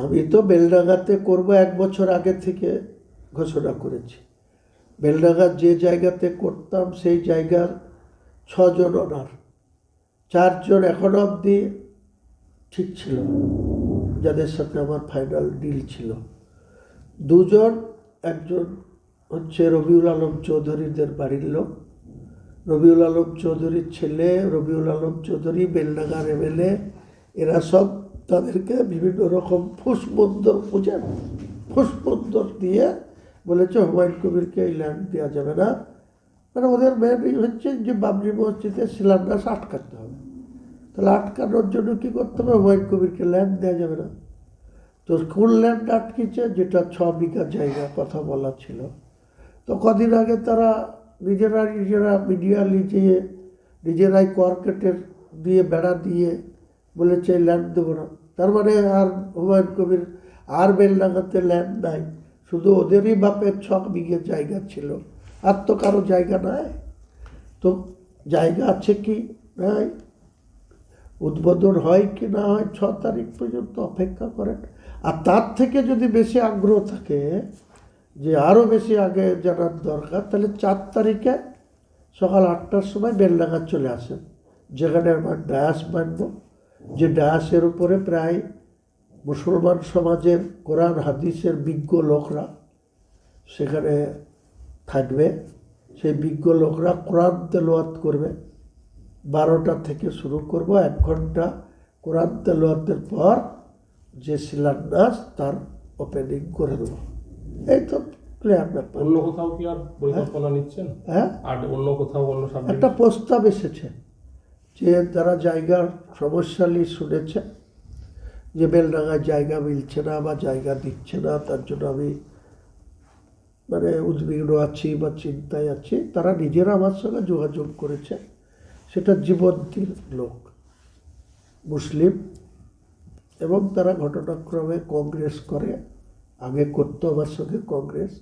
আমি তো বেলডাঙ্গাতে করব 1 বছর আগে থেকে ঘোষণা করেছি। বেলডাঙ্গার যে জায়গাতে করতাম সেই জায়গার 6 জন ওনার, 4 জন এখনো অবধি ঠিক ছিল, যাদের সাথে আমার ফাইনাল ডিল ছিল। 2 জন, একজন হচ্ছে রবিউল আলম চৌধুরীদের বাড়ির লোক, রবিউল আলম চৌধুরীর ছেলে রবিউল আলম চৌধুরী বেলডাঙ্গার এমএলএ। এরা সব তাদেরকে বিভিন্ন রকম ফুসবন্দর দিয়ে বলেছে হুমায়ুন কবিরকে এই ল্যান্ড দেওয়া যাবে না। মানে ওদের মেন হচ্ছে যে বাবরি মসজিদে শিলান্যাস আটকাতে হবে। তাহলে আটকানোর জন্য কী করতে হবে? হুমায়ুন কবিরকে ল্যান্ড দেওয়া যাবে না। তো কোন ল্যান্ড আটকেছে? যেটা 6 বিঘা জায়গা কথা বলা ছিল। তো কদিন আগে তারা নিজেরা মিডিয়া লিজিয়ে নিজেরাই কর্কেটের দিয়ে বেড়া দিয়ে বলেছে ল্যান্ড দেবো না। তার মানে আর হুমায়ুন কবির আর বেলডাঙ্গাতে ল্যান্ড নাই, শুধু ওদেরই বাপের 6 বিঘে জায়গা ছিল, আর তো কারো জায়গা নাই। তো জায়গা আছে কি নাই, উদ্বোধন হয় কি না হয় 6 তারিখ পর্যন্ত অপেক্ষা করেন। আর তার থেকে যদি বেশি আগ্রহ থাকে যে আরও বেশি আগে জানার দরকার, তাহলে 4 তারিখে সকাল 8টার সময় বেলডাঙ্গা চলে আসেন, যেখানে আমার ডায়াস বানব। যে ডায়াসের উপরে প্রায় মুসলমান সমাজের কোরআন হাদিসের বিজ্ঞ লোকরা সেখানে থাকবে। সেই বিজ্ঞ লোকরা কোরআন তেলাওয়াত করবে। 12টা থেকে শুরু করব, 1 ঘন্টা কোরআন তেলাওয়াতের পর যে শিলান্যাস তার ওপেনিং করে দেব। এই তো ক্লিয়ার ব্যাপার। অন্য কোথাও কি আর পরিকল্পনা নিচ্ছেন? হ্যাঁ, আর অন্য কোথাও অন্য সাবজেক্ট? একটা প্রস্তাব এসেছে যে যারা জায়গার সমস্যালি শুনেছে যে বেলডাঙ্গায় জায়গা মিলছে না বা জায়গা দিচ্ছে না, তার জন্য আমি মানে উদ্বিগ্ন আছি বা চিন্তায় আছি, তারা নিজেরা আমার সঙ্গে যোগাযোগ করেছে। সেটা জীবন্তীর লোক, মুসলিম, এবং তারা ঘটনাক্রমে কংগ্রেস করে। আগে করতো আমার সঙ্গে কংগ্রেস,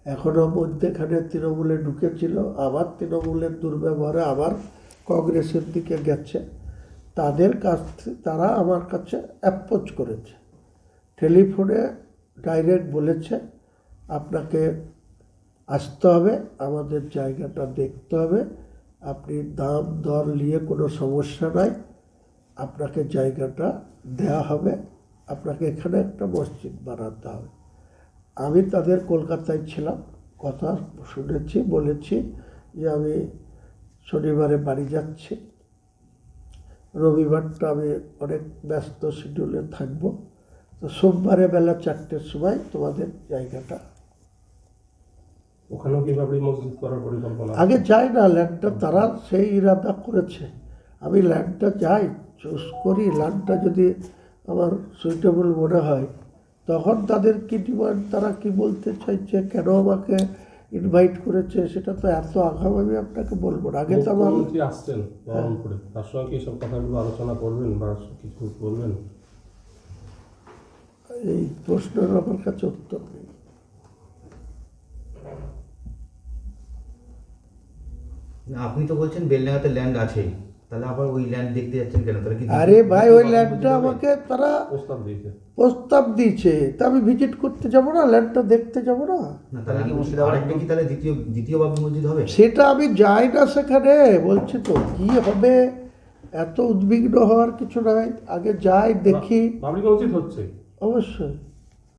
এখনও মধ্যেখানে তৃণমূলে ঢুকেছিল, আবার তৃণমূলের দুর্ব্যবহারে আবার কংগ্রেসের দিকে গেছে। তাদের কাছ তারা আমার কাছে অ্যাপ্রোচ করেছে, টেলিফোনে ডাইরেক্ট বলেছে আপনাকে আসতে হবে, আমাদের জায়গাটা দেখতে হবে, আপনি দাম দর নিয়ে কোনো সমস্যা নাই, আপনাকে জায়গাটা দেয়া হবে, আপনাকে এখানে একটা মসজিদ বানাতে হবে। আমি তাদের কলকাতায় ছিলাম, কথা শুনেছি, বলেছি যে আমি শনিবারে বাড়ি যাচ্ছি, রবিবারটা আমি অনেক ব্যস্ত শিডিউলে থাকব, তো সোমবারে বেলা 4টের সময় তোমাদের জায়গাটা। ওখানেও কি বাবরি মসজিদ করার পরিকল্পনা? আগে যাই না, ল্যান্ডটা তারা সেই ইরাদা করেছে, আমি ল্যান্ডটা যাই, চুজ করি, ল্যান্ডটা যদি আমার সুইটেবল মনে হয় তখন তাদের কি ডিমান্ড, তারা কি বলতে চাইছে, কেন আমাকে ইনভাইট করেছে, সেটা তো এত আগাম আমি আপনাকে বলবো না। আগে তো আমার মুখ্যমন্ত্রী আসছেন বহরমপুরে, তার সঙ্গে কি সব কথাগুলো আলোচনা করবেন বা কিছু বলবেন? এই প্রশ্নের আমার কাছে উত্তর নেই। আপনি তো বলছেন বেলডাঙ্গাতে ল্যান্ড আছেই, তাহলে আবার ওই ল্যান্ড দেখতে যাচ্ছেন কেন? তাহলে কি আরে ভাই, ওই ল্যান্ডটা আমাকে তারা প্রস্তাব দিয়েছে, তা আমি ভিজিট করতে যাব না, ল্যান্ডটা দেখতে যাব না? না, তাহলে কি আরেকটা কি তাহলে দ্বিতীয় বাবরি মসজিদ হবে? সেটা আমি যাই না সেখানে, বলছি তো কি হবে, এত উদ্বিগ্ন হওয়ার কিছু নাই, আগে যাই দেখি। বাবরি মসজিদ হচ্ছে অবশ্যই।